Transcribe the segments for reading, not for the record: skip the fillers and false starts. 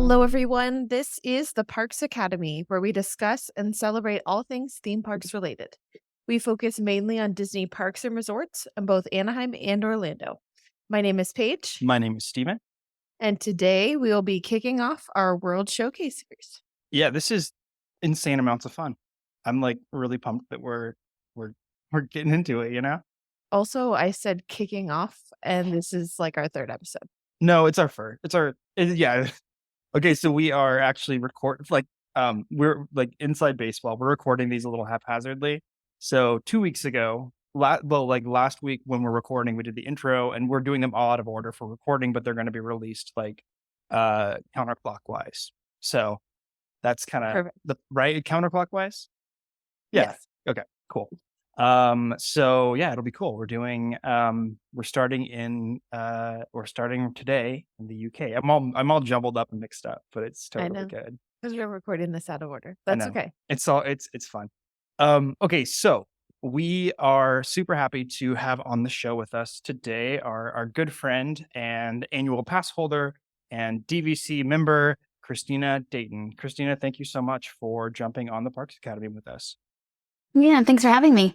Hello, everyone. This is the Parks Academy, where we discuss and celebrate all things theme parks related. We focus mainly on Disney parks and resorts in both Anaheim and Orlando. My name is Paige, My name is Steven. and today we will be kicking off our World Showcase series. Yeah, this is insane amounts of fun. I'm like really pumped that we're getting into it, you know? Also, I said kicking off, and this is like our third episode. No, it's our first. Yeah. Okay, so we are actually we're like inside baseball. We're recording these a little haphazardly. So 2 weeks ago, last week when we're recording, we did the intro and we're doing them all out of order for recording, but they're going to be released counterclockwise. So that's kind of Perfect. the right counterclockwise. Yeah. Yes. Okay, cool. So yeah, it'll be cool. We're starting today in the UK. I'm all jumbled up and mixed up, but it's totally good. Because we're recording this out of order. I That's know. okay. It's fun. Okay, so we are super happy to have on the show with us today our good friend and annual pass holder and DVC member, Christina Dayton. Christina, thank you so much for jumping on the Parks Academy with us. Yeah, thanks for having me.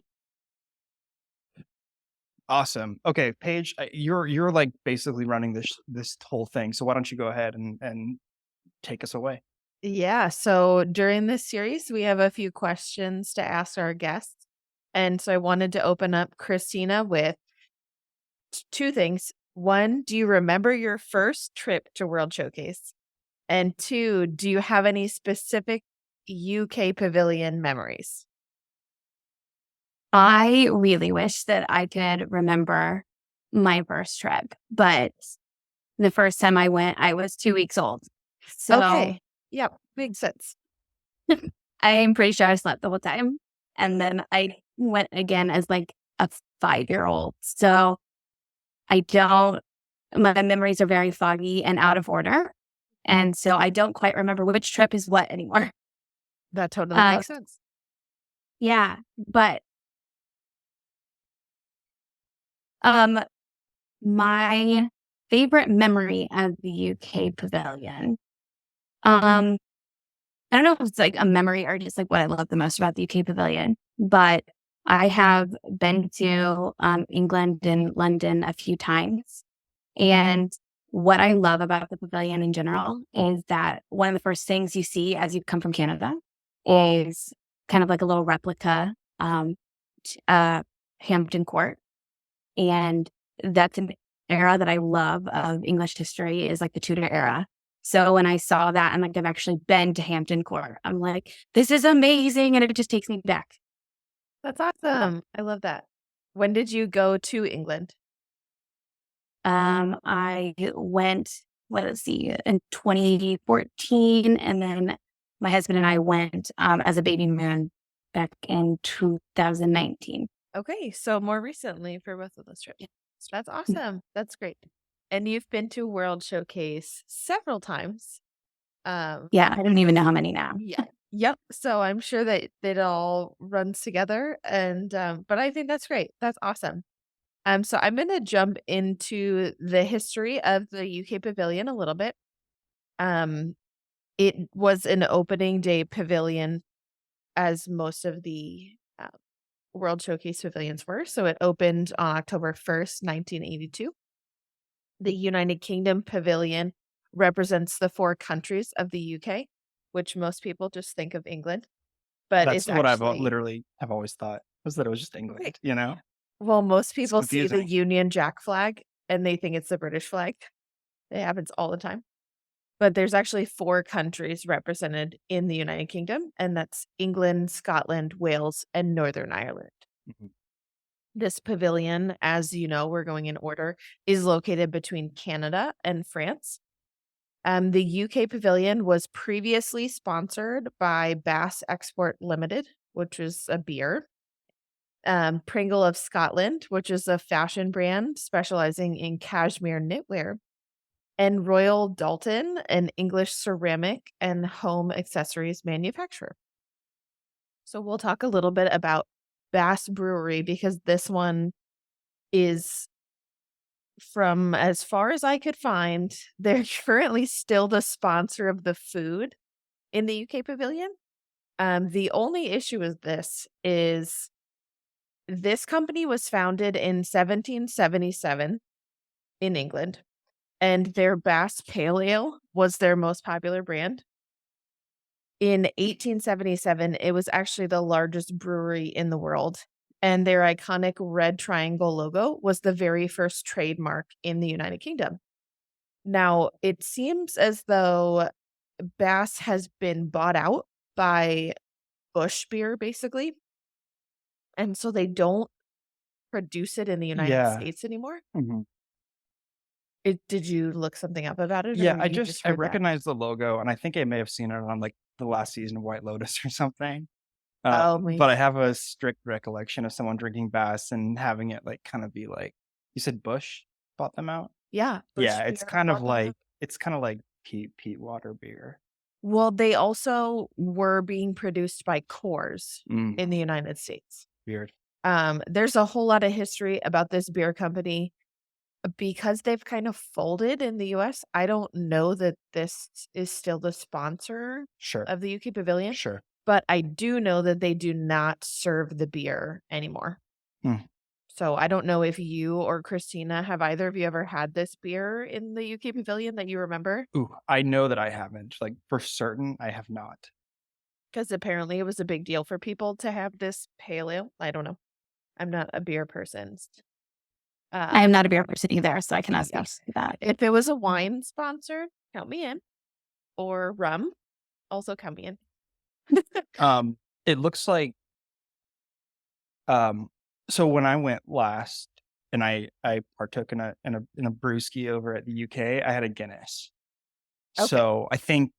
Awesome. Okay, Paige, you're like basically running this whole thing. So why don't you go ahead and take us away? Yeah. So during this series, we have a few questions to ask our guests. And so I wanted to open up Christina with two things. One, do you remember your first trip to World Showcase? And two, do you have any specific UK Pavilion memories? I really wish that I could remember my first trip, but the first time I went, I was 2 weeks old. So Okay. Yep. Makes sense. I'm pretty sure I slept the whole time. And then I went again as like a 5-year-old. So my memories are very foggy and out of order. And so I don't quite remember which trip is what anymore. That totally makes sense. Yeah, but my favorite memory of the UK Pavilion. I don't know if it's like a memory or just like what I love the most about the UK Pavilion, but I have been to England and London a few times. And what I love about the pavilion in general is that one of the first things you see as you come from Canada is kind of like a little replica Hampton Court. And that's an era that I love of English history, is like the Tudor era. So when I saw that, and like I've actually been to Hampton Court, I'm like, this is amazing. And it just takes me back. That's awesome. I love that. When did you go to England? I went, in 2014. And then my husband and I went as a baby moon back in 2019. Okay. So more recently for both of those trips. Yeah. That's awesome. That's great. And you've been to World Showcase several times. Yeah, I don't even know how many now. Yeah. Yep. So I'm sure that it all runs together. And but I think that's great. That's awesome. So I'm gonna jump into the history of the UK Pavilion a little bit. It was an opening day pavilion, as most of the World Showcase pavilions were. So it opened on October 1st, 1982. The United Kingdom Pavilion represents the 4 countries of the UK, which most people just think of England. But That's it's what actually, I've always thought, was that it was just England, Right. you know? Well, most people see the confusing. Union Jack flag and they think it's the British flag. It happens all the time. But there's actually 4 countries represented in the United Kingdom, and that's England, Scotland, Wales, and Northern Ireland. Mhm. This pavilion, as you know, we're going in order, is located between Canada and France. The UK Pavilion was previously sponsored by Bass Export Limited, which is a beer. Pringle of Scotland, which is a fashion brand specializing in cashmere knitwear. And Royal Dalton, an English ceramic and home accessories manufacturer. So we'll talk a little bit about Bass Brewery, because this one is from as far as I could find, they're currently still the sponsor of the food in the UK Pavilion. The only issue with this is this company was founded in 1777 in England, and their Bass Pale Ale was their most popular brand. In 1877, it was actually the largest brewery in the world, and their iconic red triangle logo was the very first trademark in the United Kingdom. Now, it seems as though Bass has been bought out by Bush Beer, basically, and so they don't produce it in the United Yeah. States anymore. Mhm. Did you look something up about it, Yeah, or I you just I heard that? recognize the logo, and I think I may have seen it on, like, the last season of White Lotus or something. Oh, But I maybe. have a strict recollection of someone drinking Bass and having it, like, kind of be like you said Bush bought them out? Yeah, Bush Yeah, Beer bought them out. it's kinda like peat water beer. Well, they also were being produced by Coors Mm, in the United States. weird. There's a whole lot of history about this beer company. Because they've kind of folded in the US, I don't know that this is still the sponsor Sure, of the UK Pavilion, sure. but I do know that they do not serve the beer anymore. Mm. So I don't know if you or Christina, have either of you ever had this beer in the UK Pavilion that you remember? Ooh, I know that I haven't, like, for certain, I have not. Because apparently it was a big deal for people to have this pale ale. I don't know. I'm not a beer person. I am Um, not a beer person either, so I cannot speak yes. to that. If it was a wine sponsor, count me in. Or rum, also count me in. Um, it looks like, um so when I went last and I partook in a brewski over at the UK, I had a Guinness. Okay. So I think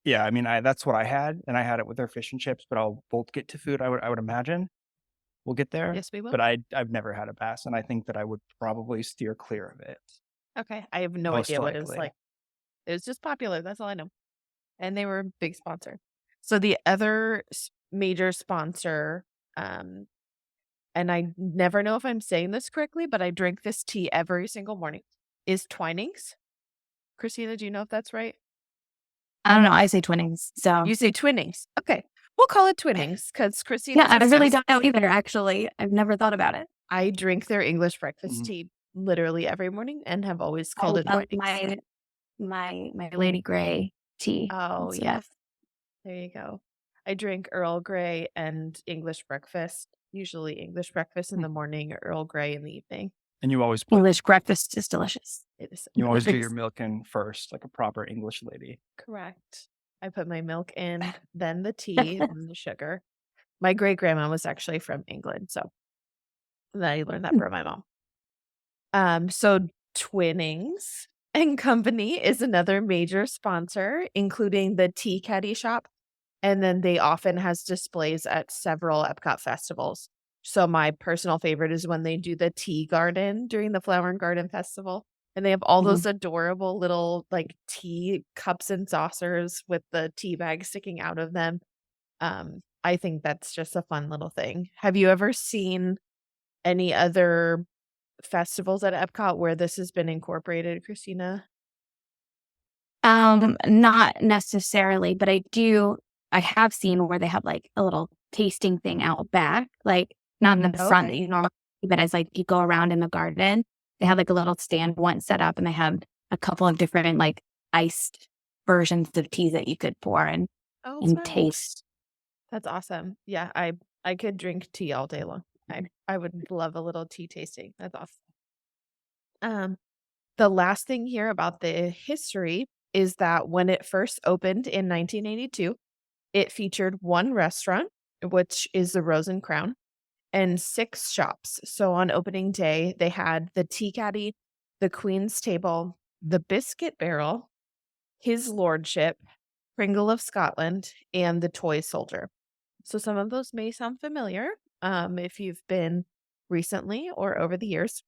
yeah, I mean, I that's what I had, and I had it with their fish and chips, but I'll both get to food, I would imagine. We'll get there, Yes, we will. but I've never had a bass, and I think that I would probably steer clear of it, Okay. I have no most idea what it was likely. like. It was just popular. That's all I know. And they were a big sponsor. So the other major sponsor, um, and I never know if I'm saying this correctly, but I drink this tea every single morning, is Twinings. Christina, do you know if that's right? I don't know. I say Twinnings. So You say Twinnings. Okay. We'll call it Twinnings because yeah, Christina I says really yes. don't know either. Actually, I've never thought about it. I drink their English breakfast Mhm. tea literally every morning and have always called I it love Twinings. my Lady Grey tea. Oh, Also. yes. There you go. I drink Earl Grey and English breakfast, usually English breakfast in Hmm. the morning, Earl Grey in the evening. And you always English breakfast is delicious. It is so you always do your nice. milk in first, like a proper English lady. Correct. I put my milk in, then the tea, then the sugar. My great grandma was actually from England, so I learned that from my mom. So Twinnings and Company is another major sponsor, including the Tea Caddy shop. And then they often has displays at several EPCOT festivals. So my personal favorite is when they do the tea garden during the Flower and Garden Festival. And they have all Mhm. those adorable little like tea cups and saucers with the tea bag sticking out of them. I think that's just a fun little thing. Have you ever seen any other festivals at Epcot where this has been incorporated, Christina? Not necessarily, but I have seen where they have, like, a little tasting thing out back, like, not in the front that Okay. you normally see, but as, like, you go around in the garden, they have, like, a little stand once set up, and they have a couple of different, like, iced versions of tea that you could pour Oh, and fun. taste. That's awesome. Yeah, I could drink tea all day long. I would love a little tea tasting. That's awesome. Um, the last thing here about the history is that when it first opened in 1982, it featured one restaurant, which is the Rose and Crown, and 6 shops. So on opening day, they had the Tea Caddy, the Queen's Table, the Biscuit Barrel, His Lordship, Pringle of Scotland, and the Toy Soldier. So some of those may sound familiar if you've been recently or over the years.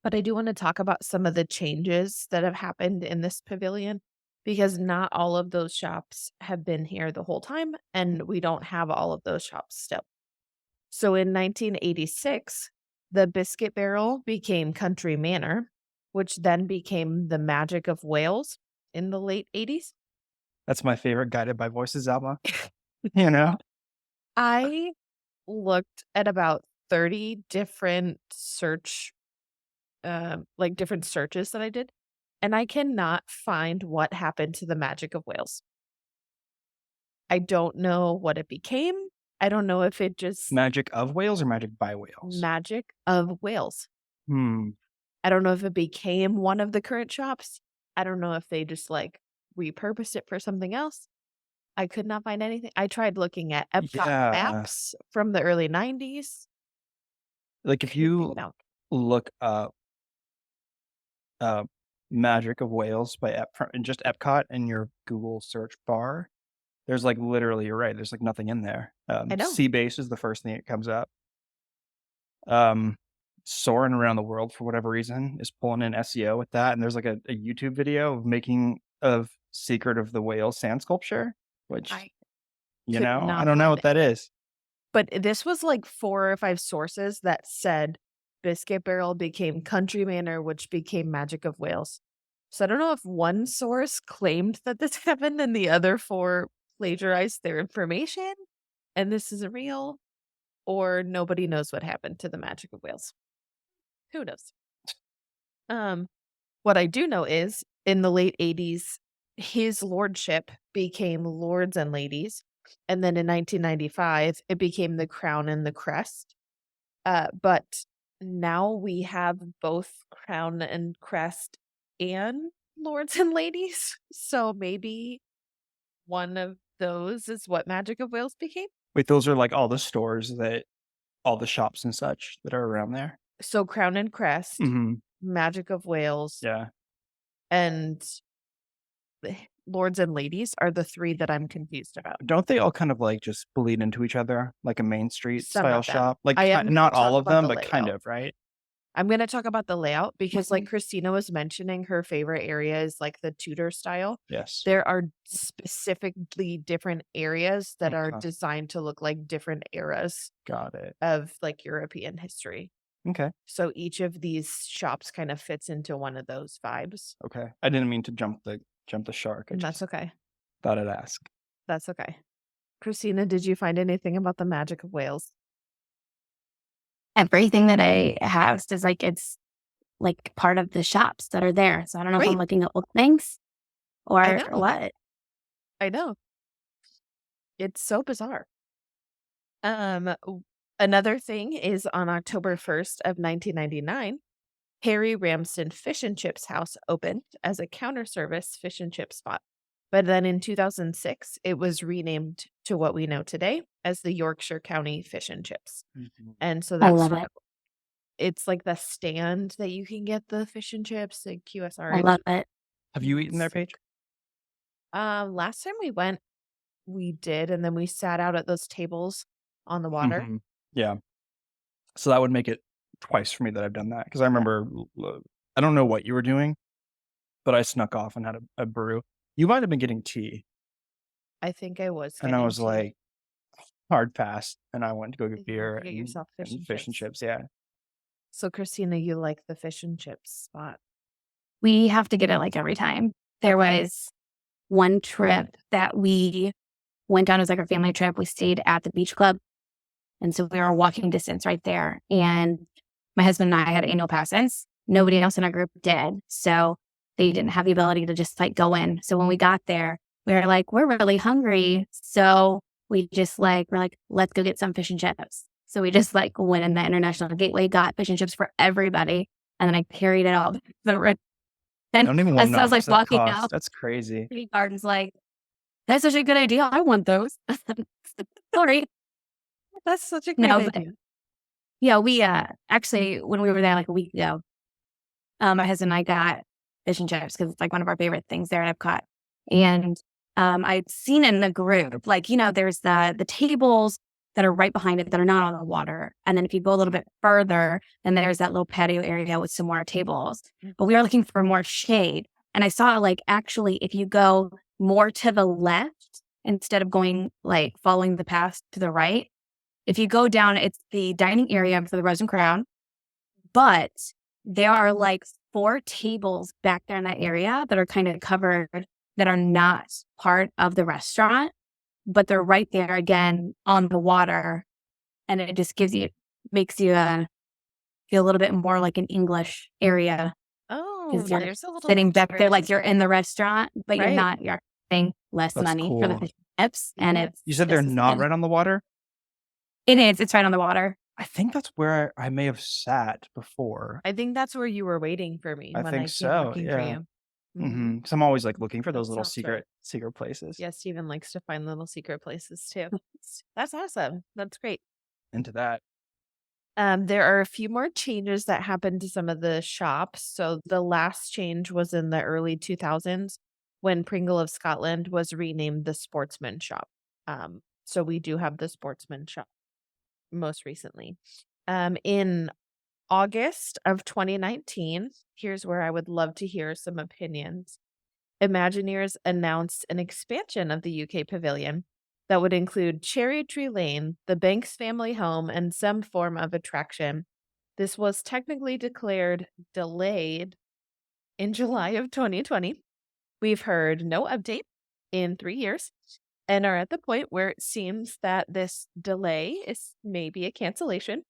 But I do want to talk about some of the changes that have happened in this pavilion because not all of those shops have been here the whole time, and we don't have all of those shops still. So in 1986, the Biscuit Barrel became Country Manor, which then became the Magic of Wales in the late 80s. That's my favorite Guided by Voices album. You know? I looked at about 30 different different searches that I did, and I cannot find what happened to the Magic of Wales. I don't know what it became. I don't know if it just Magic of Wales or Magic by Wales? Magic of Wales. Hmm. I don't know if it became one of the current shops. I don't know if they just repurposed it for something else. I could not find anything. I tried looking at EPCOT Yeah. maps from the early 90s. Like if Couldn't figure you it out. look up Magic of Wales by just Epcot in your Google search bar, there's literally, you're right, there's nothing in there. I know. Sea Base is the first thing that comes up. Soaring Around the World, for whatever reason, is pulling in SEO with that, and there's a YouTube video of making of Secret of the Whale sand sculpture, which I I could don't not know find what that is. But this was 4 or 5 sources that said Biscuit Barrel became Country Manor, which became Magic of Wales. So I don't know if one source claimed that this happened and the other 4 plagiarized their information and this isn't real, or nobody knows what happened to the Magic of Wales. Who knows? What I do know is in the late 80s, his lordship became Lords and Ladies. And then in 1995, it became the Crown and the Crest. But now we have both Crown and Crest and Lords and Ladies. So maybe one of those is what Magic of Wales became. Wait, those are all the stores all the shops and such that are around there? So Crown and Crest, Mm-hmm. Magic of Wales, Yeah. and Lords and Ladies are the 3 that I'm confused about. Don't they all kind of just bleed into each other, like a Main Street Some style of them. shop? I am Not gonna all talk of about them, the but kind layout. of, right? I'm going to talk about the layout because Christina was mentioning, her favorite area is the Tudor style. Yes. There are specifically different areas that are Okay. designed to look like different eras Got it. of European history. Okay. So each of these shops kind of fits into one of those vibes. Okay. I didn't mean to jump the shark. I And that's just okay. thought I'd ask. That's okay. Christina, did you find anything about the Magic of Wales? Everything that I have says it's part of the shops that are there. So I don't know if I'm Great. looking at old things or I know. what. I know. It's so bizarre. Another thing is on October 1st of 1999, Harry Ramsden Fish and Chips House opened as a counter service fish and chip spot. But then in 2006, it was renamed to what we know today as the Yorkshire County Fish and Chips. Mm-hmm. And so I that's love it. it's the stand that you can get the fish and chips, the QSR. I love it. Have you eaten there, Sick. Paige? Last time we went, we did, and then we sat out at those tables on the water. Mhm. Yeah. So that would make it twice for me that I've done that, because I remember I don't know what you were doing, but I snuck off and had a brew. You might have been getting tea, I think I was. and I getting was tea. hard pass, and I went to go get You beer get and, yourself fish and fish and chips. chips. Yeah. So Christina, you like the fish and chips spot? We have to get it every time. There was one trip that we went on as our family trip. We stayed at the beach club. And so we were walking distance right there. And my husband and I had annual passes. Nobody else in our group did. So they didn't have the ability to just go in. So when we got there, we were we're really hungry. So we just we're let's go get some fish and chips. So we just went in the International Gateway, got fish and chips for everybody. And then I carried it out the road. I don't even want as to I know was how much that walking costs. out, That's crazy. the garden's that's such a good idea. I want those. Sorry. That's such a great No, but idea. yeah, we actually when we were there a week ago, my husband and I got fish and chips because it's one of our favorite things there at Epcot. And I'd seen in the group, there's the tables that are right behind it that are not on the water. And then if you go a little bit further, then there's that little patio area with some more tables. But we were looking for more shade. And I saw actually if you go more to the left instead of going following the path to the right, if you go down, it's the dining area for the Rose and Crown, but there are 4 tables back there in that area that are kind of covered that are not part of the restaurant, but they're right there again on the water. And it just makes you feel a little bit more like an English area Oh, because you're there's a little sitting back there like difference. you're in the restaurant, but you're Right. not. You're paying less That's money for the cool. fish and chips, and Yeah. it's You said they're just as not good. right on the water? It is. It's right on the water. I think that's where I may have sat before. I think that's where you were waiting for me I when I think came so, looking for yeah. you. Mhm. Because I'm always like looking for That those little sounds right. secret places. Yeah, Steven likes to find little secret places too. That's awesome. That's great. Into that. There are a few more changes that happened to some of the shops. So the last change was in the early 2000s when Pringle of Scotland was renamed the Sportsman Shop. So we do have the Sportsman Shop most recently. In August of 2019, here's where I would love to hear some opinions. Imagineers announced an expansion of the UK Pavilion that would include Cherry Tree Lane, the Banks family home, and some form of attraction. This was technically declared delayed in July of 2020. We've heard no update in 3 years and are at the point where it seems that this delay is maybe a cancellation.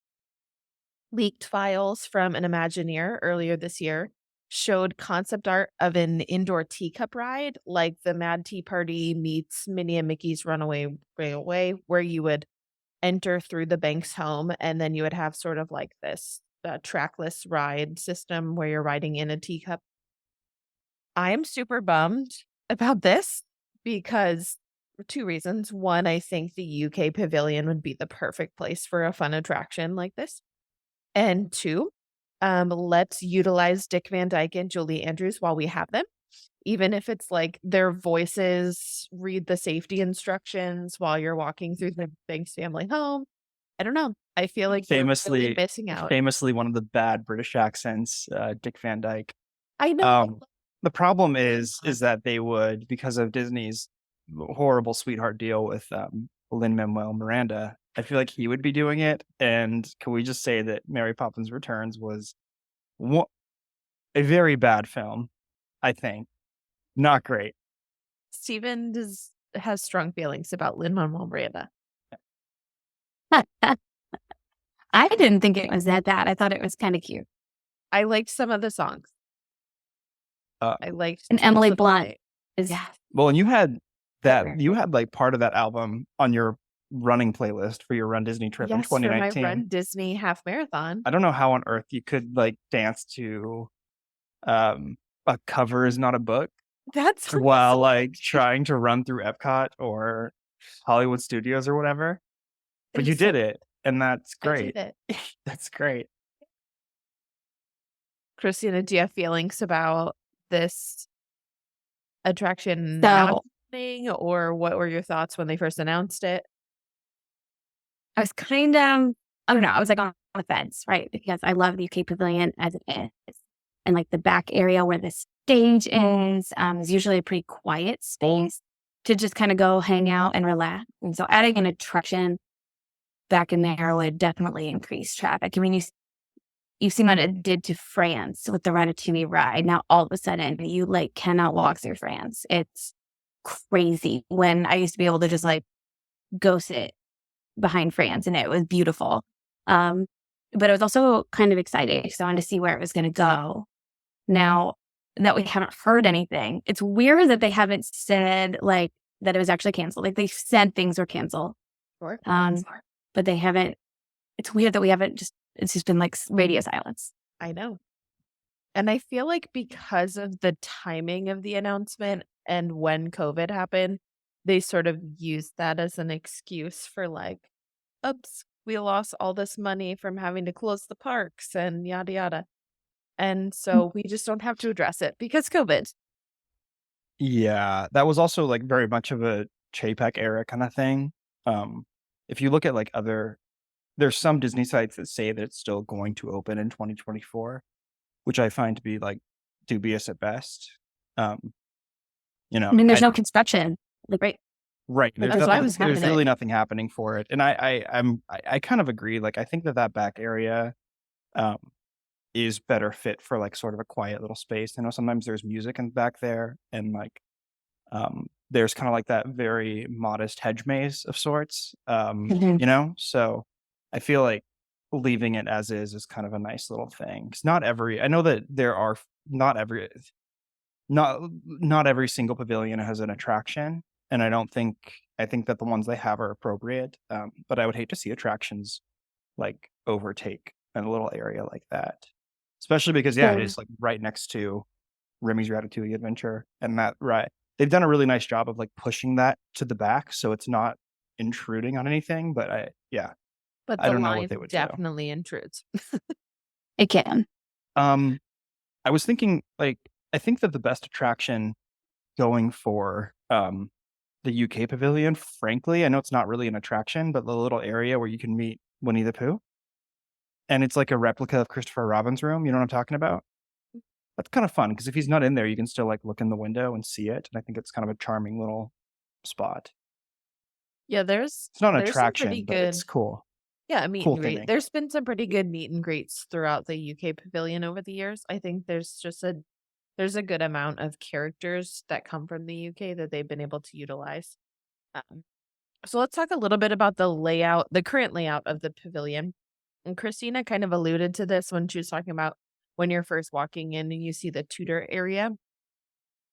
Leaked files from an Imagineer earlier this year showed concept art of an indoor teacup ride, like the Mad Tea Party meets Minnie and Mickey's Runaway Railway, where you would enter through the Banks home and then you would have sort of like this trackless ride system where you're riding in a teacup. I am super bummed about this because for 2 reasons. One, I think the UK Pavilion would be the perfect place for a fun attraction like this. And 2, let's utilize Dick Van Dyke and Julie Andrews while we have them, even if it's like their voices read the safety instructions while you're walking through the Banks family home. I don't know. I feel like you're really missing out. Famously one of the bad British accents, Dick Van Dyke. I know. The problem is that they would, because of Disney's horrible sweetheart deal with Lin-Manuel Miranda, I feel like he would be doing it. And can we just say that Mary Poppins Returns was a very bad film, I think. Not great. Steven has strong feelings about Lin-Manuel Miranda. I didn't think it was that bad. I thought it was kind of cute. I liked some of the songs. I liked And Emily Blunt is well, and you had like part of that album on your running playlist for your Run Disney trip in 2019. For my Run Disney half marathon. I don't know how on earth you could like dance to A Cover Is Not a Book That's while like trying to run through EPCOT or Hollywood Studios or whatever. But you did it, and that's great. I did it. That's great. Christina, do you have feelings about this attraction So- happening, or what were your thoughts when they first announced it? I was kind of, I don't know, I was like on the fence, right? Because I love the UK Pavilion as it is. And like the back area where the stage is usually a pretty quiet space to just kind of go hang out and relax. And so adding an attraction back in there would definitely increase traffic. I mean, you've seen what it did to France with the Ratatouille ride. Now, all of a sudden, you like cannot walk through France. It's crazy. When I used to be able to just like go sit behind France and it was beautiful. But it was also kind of exciting because I wanted to see where it was going to go. Now that we haven't heard anything, it's weird that they haven't said like that it was actually canceled. Like they said things were canceled. Sure. But they haven't. It's weird that we haven't it's just been like radio silence. I know. And I feel like because of the timing of the announcement and when COVID happened, they sort of used that as an excuse for like, oops, we lost all this money from having to close the parks and yada yada. And so we just don't have to address it because COVID. Yeah, that was also like very much of a Chapek era kind of thing. If you look at like there's some Disney sites that say that it's still going to open in 2024, which I find to be like dubious at best. I mean, there's no construction, like right. Right. There's really nothing happening for it. And I kind of agree. Like, I think that back area is better fit for like sort of a quiet little space. I know sometimes there's music in back there, and like there's kind of like that very modest hedge maze of sorts. Mhm. So I feel like leaving it as is kind of a nice little thing. Because not every I know that there are not every not every single pavilion has an attraction, and I think that the ones they have are appropriate. But I would hate to see attractions like overtake a little area like that, especially because yeah, it Same. is like right next to Remy's Ratatouille Adventure, and that right, they've done a really nice job of like pushing that to the back, so it's not intruding on anything. But But I the don't know what they line would do. definitely intrudes. It can. Um, I was thinking like I think that the best attraction going for the UK Pavilion, frankly, I know it's not really an attraction, but the little area where you can meet Winnie the Pooh, and it's like a replica of Christopher Robin's room. You know what I'm talking about? That's kind of fun because if he's not in there, you can still like look in the window and see it. And I think it's kind of a charming little spot. Yeah, there's It's not an there's some pretty attraction, but good, it's cool. yeah, meet Cool and greet. theming. There's been some pretty good meet and greets throughout the UK Pavilion over the years. I think there's a good amount of characters that come from the UK that they've been able to utilize. Um, so let's talk a little bit about the current layout of the pavilion. And Christina kind of alluded to this when she was talking about when you're first walking in and you see the Tudor area.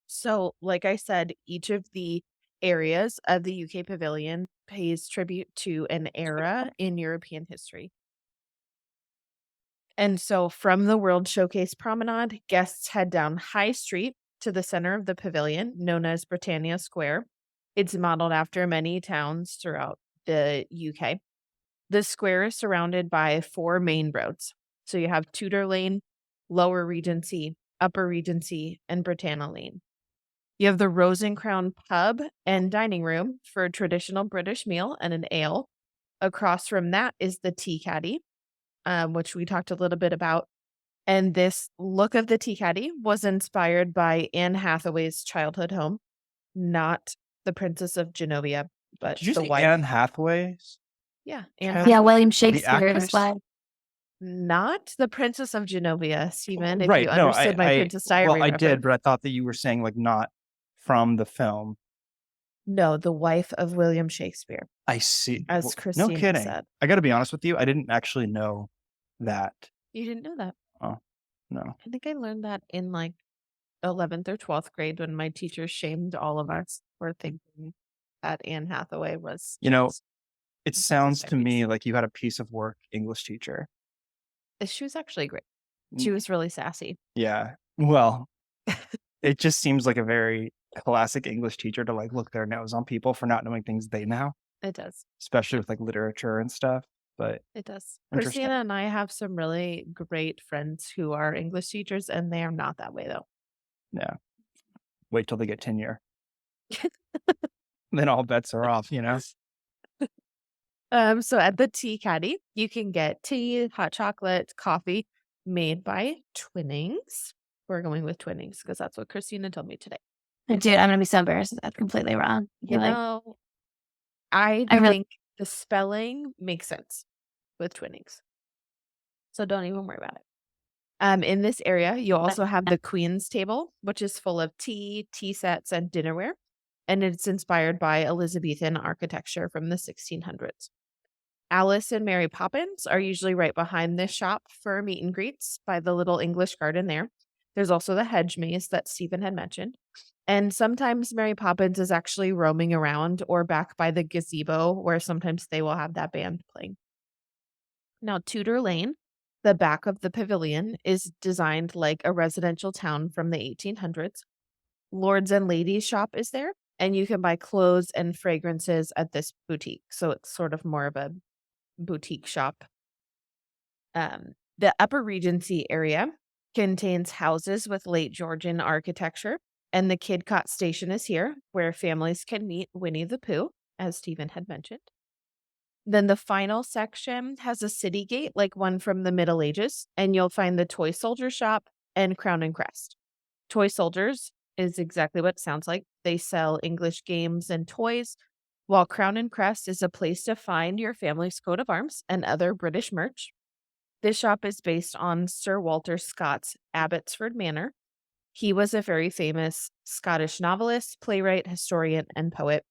So, like I said, each of the areas of the UK Pavilion pays tribute to an era in European history. And so, from the World Showcase Promenade, guests head down High Street to the center of the pavilion, known as Britannia Square. It's modeled after many towns throughout the UK. The square is surrounded by four main roads. So, you have Tudor Lane, Lower Regency, Upper Regency, and Britannia Lane. You have the Rose and Crown pub and dining room for a traditional British meal and an ale. Across from that is the Tea Caddy, which we talked a little bit about. And this look of the Tea Caddy was inspired by Anne Hathaway's childhood home, not the Princess of Genovia, but Did you the say wife. Anne Hathaway's? Yeah, Anne Child- Yeah, Hathaway. William The Shakespeare's actress? wife. Not the Princess of Genovia, Stephen, if you Right. No, understood my Princess Diary I reference. did, but I thought that you were saying like not from the film. No, the wife of William Shakespeare, I see. as No Christina kidding. said. I got to be honest with you. I didn't actually know that. You didn't know that. Oh, no. I think I learned that in like 11th or 12th grade when my teacher shamed all of us for thinking that Anne Hathaway was You know, just it a Princess sounds to me Diaries. like you had a piece of work English teacher. She was actually great. She was really sassy. Yeah. Well, it just seems like a very classic English teacher to like look their nose on people for not knowing things they know, It does. especially with like literature and stuff. But It does. interesting. Christina and I have some really great friends who are English teachers, and they are not that way though. Yeah. Wait till they get tenure. Then all bets are off, you know? So at the Tea Caddy, you can get tea, hot chocolate, coffee made by Twinnings. We're going with Twinnings because that's what Christina told me today. Dude, I'm gonna be so embarrassed if that's completely wrong. You Like, know, I I really think the spelling makes sense with Twinnings. So don't even worry about it. In this area, you also have the Queen's Table, which is full of tea, tea sets, and dinnerware. And it's inspired by Elizabethan architecture from the 1600s. Alice and Mary Poppins are usually right behind this shop for meet and greets by the little English garden there. There's also the hedge maze that Stephen had mentioned. And sometimes Mary Poppins is actually roaming around or back by the gazebo where sometimes they will have that band playing. Now, Tudor Lane, the back of the pavilion, is designed like a residential town from the 1800s. Lords and ladies shop is there, and you can buy clothes and fragrances at this boutique. So it's sort of more of a boutique shop. The Upper Regency area contains houses with late Georgian architecture, and the Kidcot station is here, where families can meet Winnie the Pooh, as Stephen had mentioned. Then the final section has a city gate, like one from the Middle Ages, and you'll find the Toy Soldier shop and Crown and Crest. Toy Soldiers is exactly what it sounds like. They sell English games and toys, while Crown and Crest is a place to find your family's coat of arms and other British merch. This shop is based on Sir Walter Scott's Abbotsford Manor. He was a very famous Scottish novelist, playwright, historian, and poet.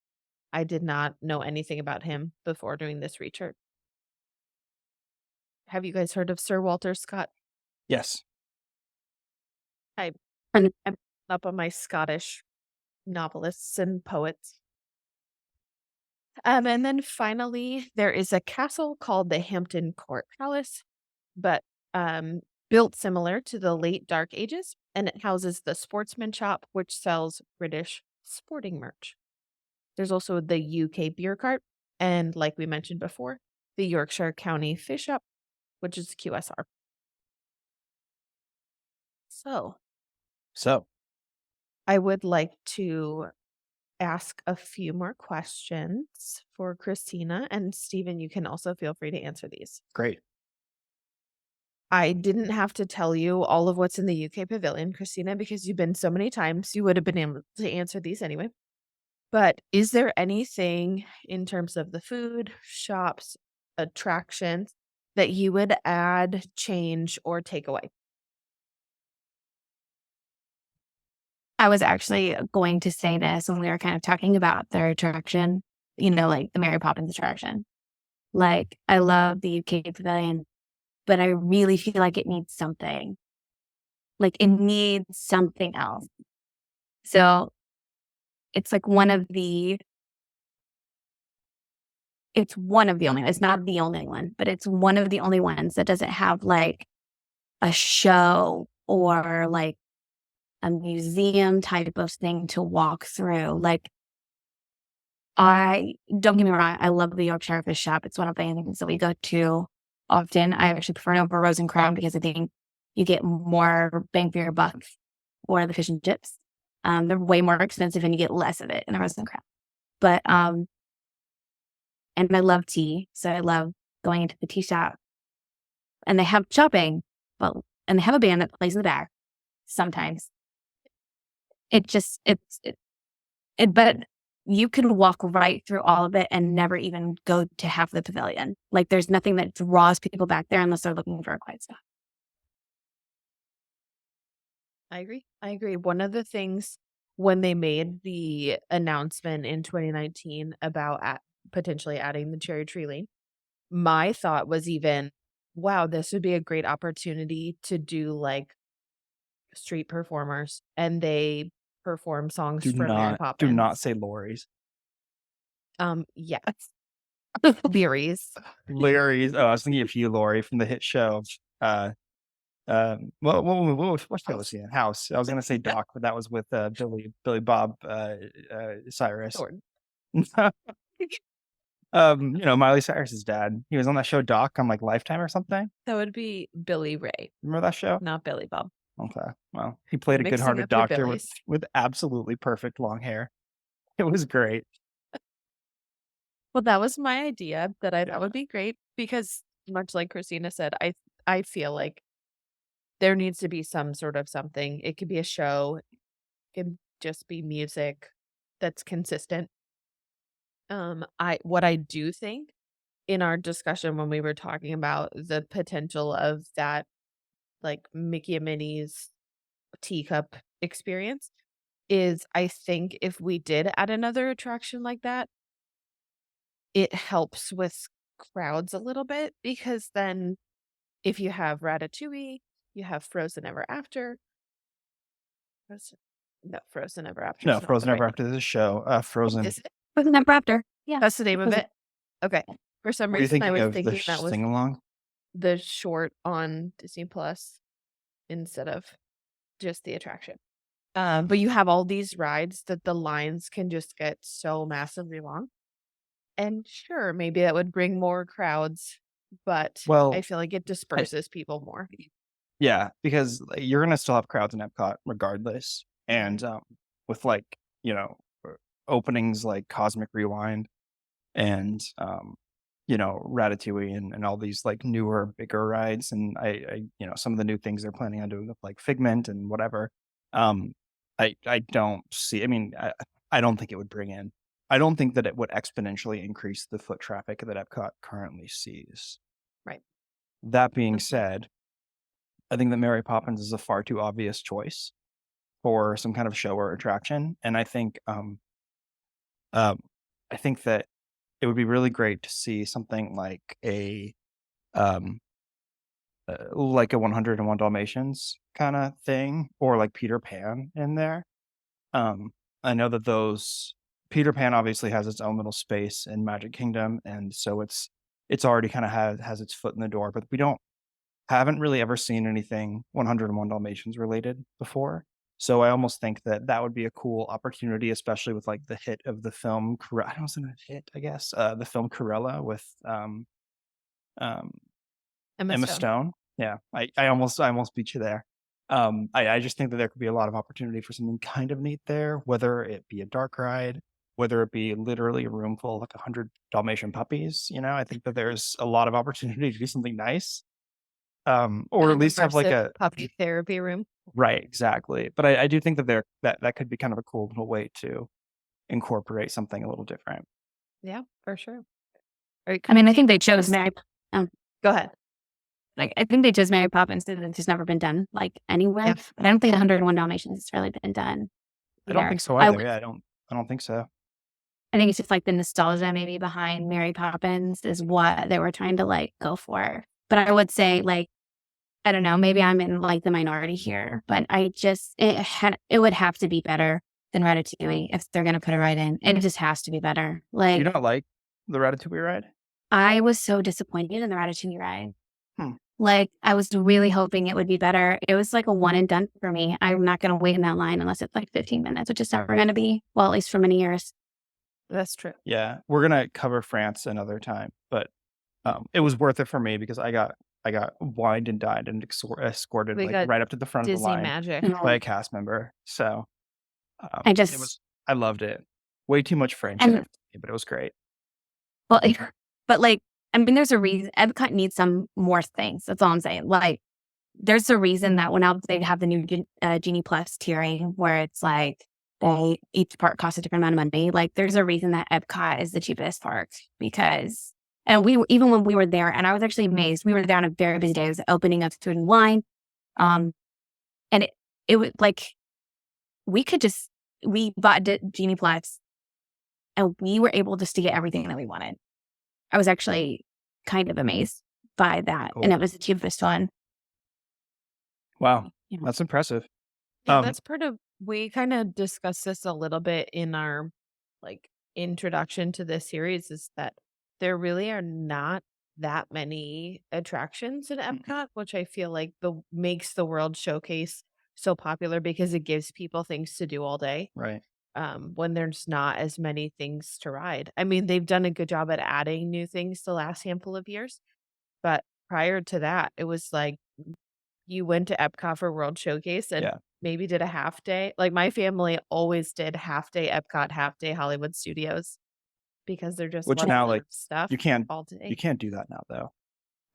I did not know anything about him before doing this research. Have you guys heard of Sir Walter Scott? Yes. I And I'm up on my Scottish novelists and poets. And then finally, there is a castle called the Hampton Court Palace, but built similar to the late Dark Ages, and it houses the Sportsman Shop, which sells British sporting merch. There's also the UK Beer Cart, and like we mentioned before, the Yorkshire County Fish Shop, which is QSR. So So I would like to ask a few more questions for Christina, and Stephen, you can also feel free to answer these. great. I didn't have to tell you all of what's in the UK Pavilion, Christina, because you've been so many times, you would have been able to answer these anyway. But is there anything in terms of the food, shops, attractions that you would add, change, or take away? I was actually going to say this when we were kind of talking about their attraction, like the Mary Poppins attraction. Like, I love the UK Pavilion, but I really feel like it needs something. Like, it needs something else. So it's like it's one of the only, it's not the only one, but it's one of the only ones that doesn't have like a show or like a museum type of thing to walk through. Like, don't get me wrong, I love the Yorkshire Fish Shop. It's one of the things that we go to often. I actually prefer it over Rose and Crown because I think you get more bang for your buck for the fish and chips. They're way more expensive and you get less of it in the Rose and Crown. But and I love tea, so I love going into the tea shop. And they have shopping, and they have a band that plays in the back sometimes. But you can walk right through all of it and never even go to half the pavilion. Like, there's nothing that draws people back there unless they're looking for a quiet spot. I agree. One of the things when they made the announcement in 2019 about potentially adding the cherry tree lane, my thought was even, wow, this would be a great opportunity to do like street performers, and they perform songs Do from Mary not Poppins. say Lori's. Yes. Berries. Larry's. Oh, I was thinking of Hugh Laurie from the hit show. What show was he in? House. I was gonna say Doc, but that was with Billy Bob Cyrus. Jordan. Miley Cyrus's dad. He was on that show Doc on like Lifetime or something. That would be Billy Ray, Remember that show? not Billy Bob. Okay. Well, he played a Mixing good-hearted up your doctor Billies. with absolutely perfect long hair. It was great. Well, that was my idea that I thought would be great because, much like Christina said, I feel like there needs to be some sort of something. It could be a show, it could just be music that's consistent. What I do think in our discussion when we were talking about the potential of that, like Mickey and Minnie's teacup experience, is I think if we did add another attraction like that, it helps with crowds a little bit because then if you have Ratatouille, you have Frozen Ever After. Frozen Ever After. No, Frozen Ever After. There's a show. Frozen. Is it? Wasn't that after? Yeah. That's the name of Frozen. it? Okay. For some What are you reason, I thinking was of? The thinking that was sing along? the short on Disney Plus instead of just the attraction. But you have all these rides that the lines can just get so massively long. And sure, maybe that would bring more crowds, but Well, I feel like it disperses people more. Yeah, because you're gonna still have crowds in Epcot regardless, and with like openings like Cosmic Rewind and Ratatouille and all these like newer, bigger rides, and I some of the new things they're planning on doing with like Figment and whatever. I don't see. I mean, I don't think it would bring in. I don't think that it would exponentially increase the foot traffic that Epcot currently sees. Right. That being said, I think that Mary Poppins is a far too obvious choice for some kind of show or attraction, and I think that it would be really great to see something um, like a 101 Dalmatians kind of thing, or like Peter Pan in there. Um, I know that those Peter Pan obviously has its own little space in Magic Kingdom, and so it's already kind of has its foot in the door, but we don't haven't really ever seen anything 101 Dalmatians related before. So I almost think that that would be a cool opportunity, especially with like the hit of the film. I don't know, a hit, I guess. The film Cruella with um, Emma Emma Stone. Stone. Yeah, I almost beat you there. I just think that there could be a lot of opportunity for something kind of neat there, whether it be a dark ride, whether it be literally a room full of like 100 Dalmatian puppies. I think that there's a lot of opportunity to do something nice, or at An least have like immersive a puppy therapy room. right, exactly. But I do think that that could be kind of a cool little way to incorporate something a little different. Yeah, for sure. Are you I mean, I coming think they chose Mary. Go ahead. Like, I think they chose Mary Poppins because it's just never been done like anywhere. Yeah. But I don't think 101 Dalmatians has really been done. I don't Either. think so either. Yeah, I don't think so. I think it's just like the nostalgia maybe behind Mary Poppins is what they were trying to like go for. But I would say like, I don't know, maybe I'm in like the minority here, but it would have to be better than Ratatouille if they're going to put it right in. It just has to be better. Do you Like, not like the Ratatouille ride? I was so disappointed in the Ratatouille ride. Hmm. Like, I was really hoping it would be better. It was like a one and done for me. I'm not going to wait in that line unless it's like 15 minutes, which is never going to be, well, at least for many years. That's true. Yeah, we're gonna cover France another time, but it was worth it for me because I got wined and dined and escorted We like got right up to the front of the Disney line magic. by a cast member. So I it just, was I loved it. Way too much French and in it, but it was great. well, but like, I mean, there's a reason Epcot needs some more things. That's all I'm saying. Like, there's a reason that when they have the new Genie Plus tiering where it's like each park costs a different amount of money. Like, there's a reason that Epcot is the cheapest park because, and even when we were there, and I was actually amazed. We were there on a very busy day. It was the opening of Food and Wine, and it was like we bought Genie Plus, and we were able just to get everything that we wanted. I was actually kind of amazed by that, Cool. and it was the cheapest one. Wow, Yeah. that's impressive. Yeah, that's part of we kind of discussed this a little bit in our like introduction to this series is that there really are not that many attractions in Epcot, which I feel like makes the World Showcase so popular because it gives people things to do all day. Right. When there's not as many things to ride. I mean, they've done a good job at adding new things the last handful of years, but prior to that, it was like you went to Epcot for World Showcase and Yeah. maybe did a half day. Like my family always did half day Epcot, half day Hollywood Studios because they're just Which now like stuff you can't all day. you can't do that now though.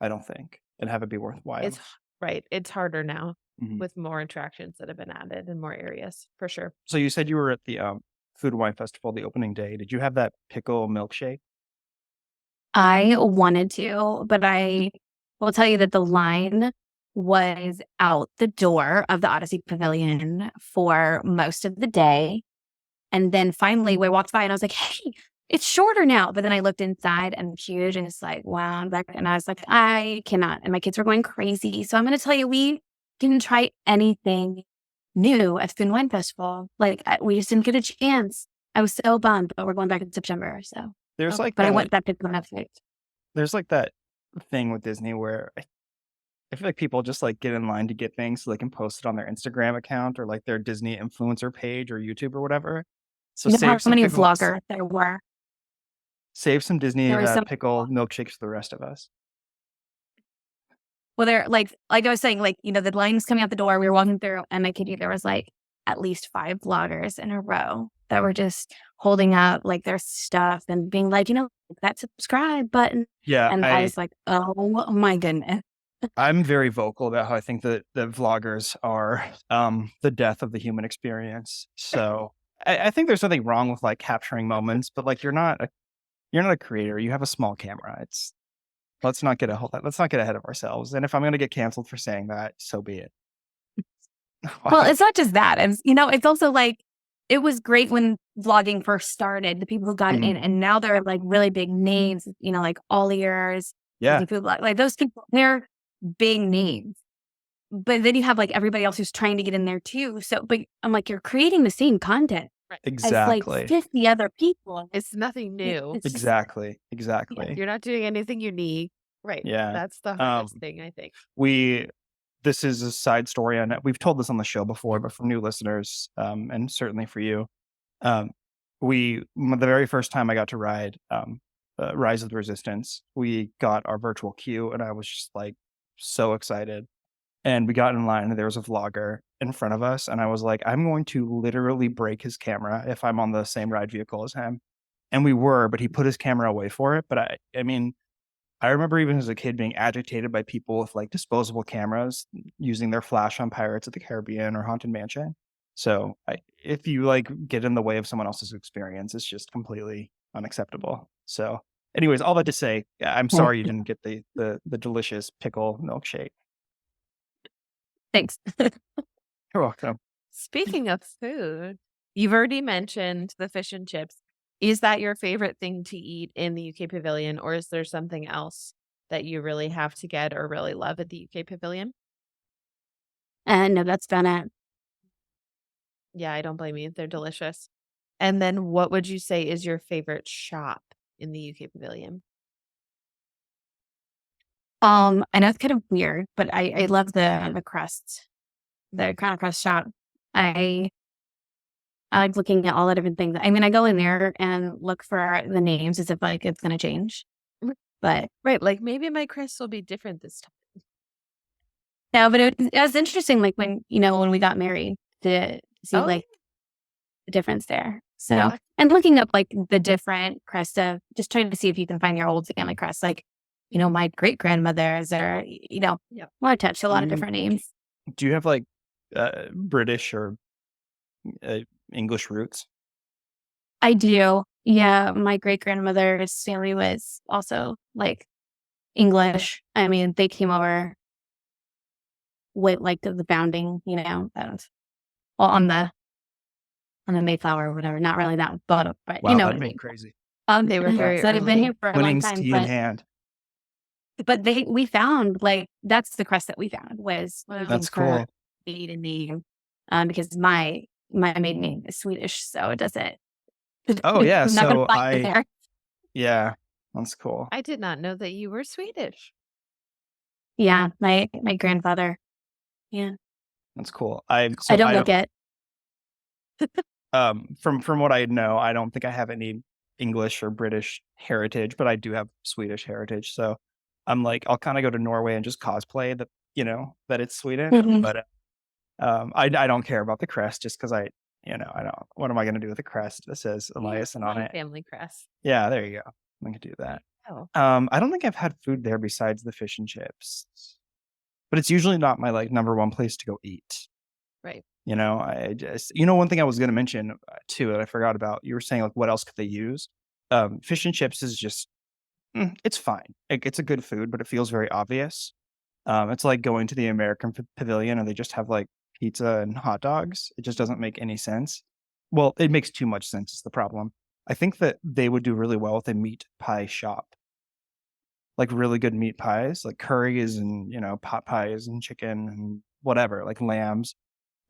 I don't think and have it be worthwhile. It's right. It's harder now Mhm. with more attractions that have been added and more areas for sure. So you said you were at the Food and Wine Festival, the opening day. Did you have that pickle milkshake? I wanted to, but I will tell you that the line was out the door of the Odyssey Pavilion for most of the day. And then finally we walked by and I was like, hey, it's shorter now. But then I looked inside and it's huge and it's like, wow, I'm back. And I was like, I cannot. And my kids were going crazy. So I'm going to tell you, we didn't try anything new at Food and Wine Festival. Like, we just didn't get a chance. I was so bummed, but we're going back in September. So, There's like but I that, went back to Netflix. there's like that thing with Disney where I feel like people just like get in line to get things so they can post it on their Instagram account or like their Disney influencer page or YouTube or whatever. So You know how save some many pickle, vloggers there were? save some Disney There were some. pickle milkshakes for the rest of us. Well, they're like I was saying, like, you know, the line's coming out the door. We were walking through, and I kid you, there was like at least 5 vloggers in a row that were just holding up like their stuff and being like, you know, that subscribe button. Yeah, And I was like, oh my goodness. I'm very vocal about how I think that vloggers are the death of the human experience. So I think there's nothing wrong with like capturing moments, but like you're not a creator. You have a small camera. let's not get ahead of ourselves. And if I'm going to get canceled for saying that, so be it. Well, it's not just that. It's, it's also like, it was great when vlogging first started, the people who got in, and now they're like really big names, like all ears, Yeah, like those people, they're big names. But then you have like everybody else who's trying to get in there too. So, but I'm like, you're creating the same content as like exactly. 50 other people. It's nothing new. It's just, Exactly. You're not doing anything unique. Right. Yeah. That's the hardest thing, I think. This is a side story, and we've told this on the show before, but for new listeners, and certainly for you, the very first time I got to ride Rise of the Resistance, we got our virtual queue, and I was just like so excited. And we got in line, and there was a vlogger in front of us, and I was like, I'm going to literally break his camera if I'm on the same ride vehicle as him. And we were, but he put his camera away for it. But I mean, I remember even as a kid being agitated by people with like disposable cameras using their flash on Pirates of the Caribbean or Haunted Mansion. So if you like get in the way of someone else's experience, it's just completely unacceptable. So, anyways, all that to say, I'm sorry you didn't get the delicious pickle milkshake. thanks. You're welcome. Speaking of food, you've already mentioned the fish and chips. Is that your favorite thing to eat in the UK Pavilion, or is there something else that you really have to get or really love at the UK Pavilion? No, that's been it. Yeah, I don't blame you. They're delicious. And then what would you say is your favorite shop in the UK Pavilion? I know it's kind of weird, but I love the crust, the crown crust shop. I like looking at all the different things. I mean, I go in there and look for the names as if like it's going to change, but Right, like maybe my crust will be different this time. no, but it was interesting. Like when we got married to see Oh, like the difference there. So, Yeah. and looking up like the different crust of just trying to see if you can find your old family crest. Like, my great grandmothers or, Yep. want to touch a lot of different names. Do you have like British or English roots? I do. Yeah. My great grandmother's family was also like English. I mean, they came over with like the founding, and well, on the Mayflower or whatever. Not really that, but Wow, that'd what I be mean. crazy. They were very So they've been early. here for a long Twinnings time. tea in hand. But we found like that's the crest that we found was looking That's for cool. maiden name, because my maiden name is Swedish, so it doesn't. Oh yeah, I'm not gonna so find it there. yeah, that's cool. I did not know that you were Swedish. Yeah, my grandfather. Yeah, That's cool. I don't look it. From what I know, I don't think I have any English or British heritage, but I do have Swedish heritage. So I'm like, I'll kind of go to Norway and just cosplay that, that it's Sweden. Mhm. But I don't care about the crest just because I don't. What am I going to do with the crest that says Eliason on My it? family crest. Yeah, there you go. I can do that. Oh, I don't think I've had food there besides the fish and chips, but it's usually not my like number one place to go eat. right. I just, one thing I was going to mention too that I forgot about. You were saying like, what else could they use? Fish and chips is just, it's fine. It's a good food, but it feels very obvious. It's like going to the American Pavilion and they just have like pizza and hot dogs. It just doesn't make any sense. Well, it makes too much sense is the problem. I think that they would do really well with a meat pie shop. Like really good meat pies, like curries and, pot pies and chicken and whatever, like lambs.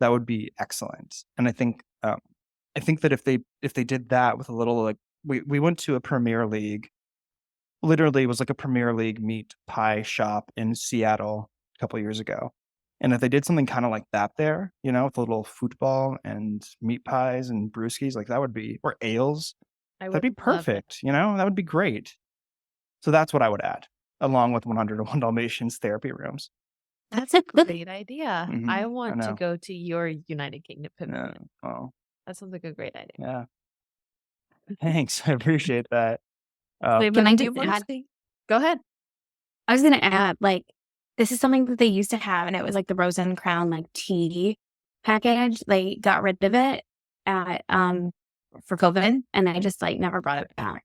That would be excellent. And I think that if they did that with a little like we went to a Premier League, literally it was like a Premier League meat pie shop in Seattle a couple years ago. And if they did something kind of like that there, with a little football and meat pies and brewskis, like that would be, or ales, I that'd be would love that. perfect. That would be great. So that's what I would add, along with 101 Dalmatians therapy rooms. That's a great idea. Mhm, I I want to know. go to your United Kingdom Yeah. Pavilion. Oh, That sounds like a great idea. yeah. Thanks. I appreciate that. Wait, Can but I do just you want to add? speak? Go ahead. I was gonna add like this is something that they used to have, and it was like the Rose and Crown like tea package. They got rid of it at for COVID, and I just like never brought it back.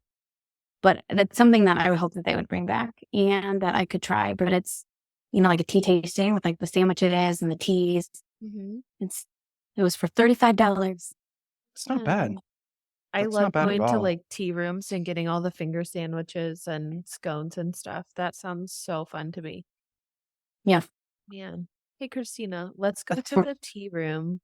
But that's something that I would hope that they would bring back and that I could try. But it's, like a tea tasting with like the sandwiches and the teas. Mm-hmm. It was for $35. It's not bad. I That's love not bad at going to all. like tea rooms and getting all the finger sandwiches and scones and stuff. That sounds so fun to me. Yeah. Man. Hey, Christina, let's go to the tea room.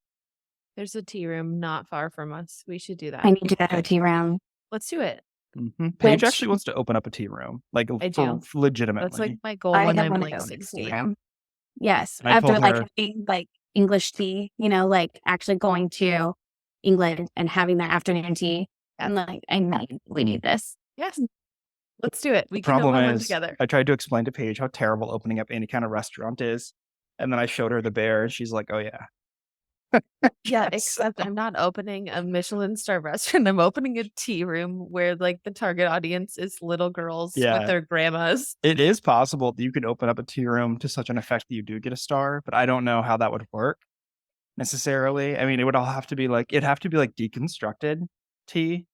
There's a tea room not far from us. We should do I that. need to go to a tea room. Let's do it. Paige Which- actually wants to open up a tea room, like I do. legitimately. That's like my goal I when have I'm want to like go to a tea 60. room. Yes. And I After told like her- having like English tea, like actually going to England and having their afternoon tea. I'm like, we need this. Yes. Let's do it. We The can problem open one is, together. I tried to explain to Paige how terrible opening up any kind of restaurant is, and then I showed her the bear, and she's like, "Oh yeah." Yeah, Yes. except I'm not opening a Michelin star restaurant. I'm opening a tea room where like the target audience is little girls Yeah. with their grandmas. It is possible that you could open up a tea room to such an effect that you do get a star, but I don't know how that would work necessarily. I mean, it'd have to be like deconstructed tea,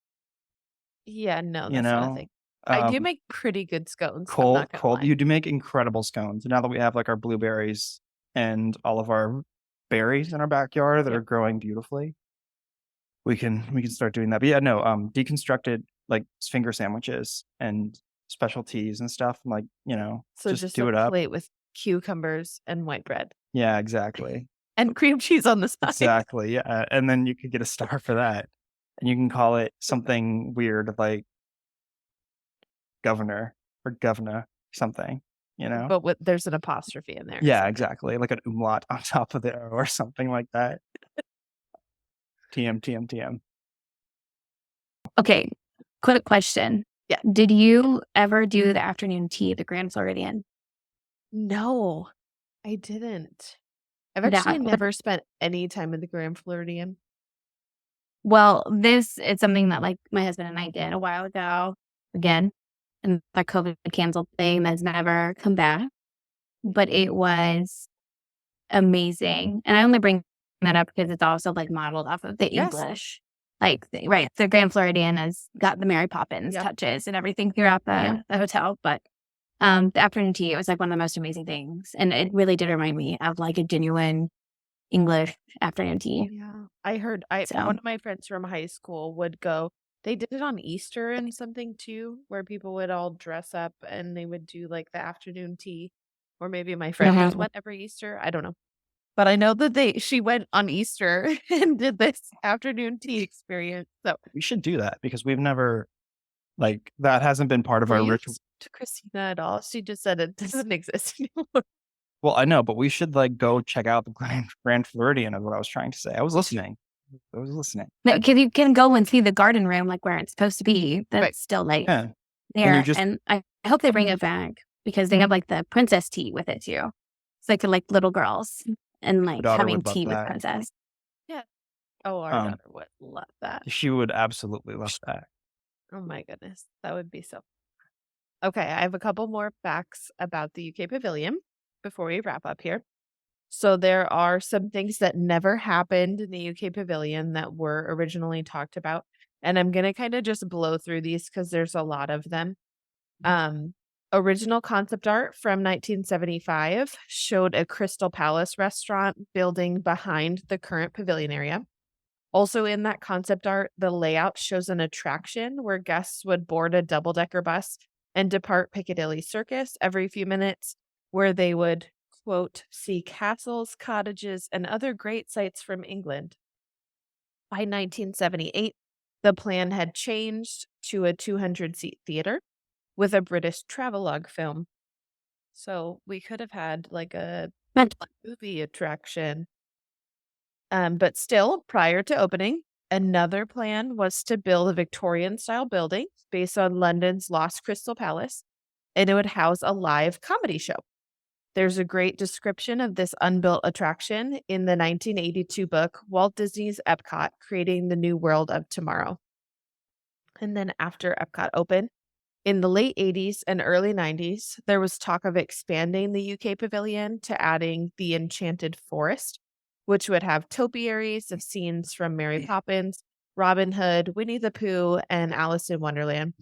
Yeah, no, you that's not a know. thing. I do make pretty good scones. I'm not gonna Cold. lie. You do make incredible scones. Now that we have like our blueberries and all of our berries in our backyard that Yep. are growing beautifully, we can start doing that. But yeah, no, deconstructed like finger sandwiches and specialties and stuff. Like, So just do a it up. plate with cucumbers and white bread Yeah, exactly. and cream cheese on the side. Exactly. Yeah. And then you could get a star for that. And you can call it something weird like governor or governor something, But there's an apostrophe in there. Yeah, exactly. Like an umlaut on top of it or something like that. TM. Okay. Quick question. Yeah. Did you ever do the afternoon tea at the Grand Floridian? No, I didn't. I've Yeah, actually but- never spent any time at the Grand Floridian. Well, this is something that like my husband and I did a while ago again, and that COVID canceled thing has never come back, but it was amazing. And I only bring that up because it's also like modeled off of the Yes. English. Like, right, the Grand Floridian has got the Mary Poppins Yep. touches and everything throughout the hotel. But the afternoon tea, it was like one of the most amazing things. And it really did remind me of like a genuine English afternoon tea. Yeah. I heard one of my friends from high school would go. They did it on Easter and something too, where people would all dress up and they would do like the afternoon tea. Or maybe my friend just went every Easter. I don't know. But I know that she went on Easter and did this afternoon tea experience. So We should do that because we've never, that hasn't been part of were our you ritual. to Christina at all? She just said it doesn't exist anymore. Well, I know, but we should go check out the Grand Floridian is what I was trying to say. I was listening. No, because you can go and see the garden room like where it's supposed to be. That's Right. still like Yeah. there. just- And I hope they bring it back because they have like the princess tea with it too. It's like little girls and like daughter having would love tea with that. princess. Oh, our Um, daughter would love that. She would absolutely love that. Oh my goodness. That would be so fun. Okay, I have a couple more facts about the UK Pavilion before we wrap up here. So there are some things that never happened in the UK Pavilion that were originally talked about. And I'm going to kind of just blow through these because there's a lot of them. Original concept art from 1975 showed a Crystal Palace restaurant building behind the current pavilion area. Also in that concept art, the layout shows an attraction where guests would board a double-decker bus and depart Piccadilly Circus every few minutes, where they would, quote, see castles, cottages, and other great sights from England. By 1978, the plan had changed to a 200-seat theater with a British travelogue film. So we could have had like a movie attraction. But still, prior to opening, another plan was to build a Victorian-style building based on London's Lost Crystal Palace, and it would house a live comedy show. There's a great description of this unbuilt attraction in the 1982 book, Walt Disney's EPCOT, Creating the New World of Tomorrow. And then after EPCOT opened, in the late 80s and early 90s, there was talk of expanding the UK Pavilion to adding the Enchanted Forest, which would have topiaries of scenes from Mary Poppins, Robin Hood, Winnie the Pooh, and Alice in Wonderland.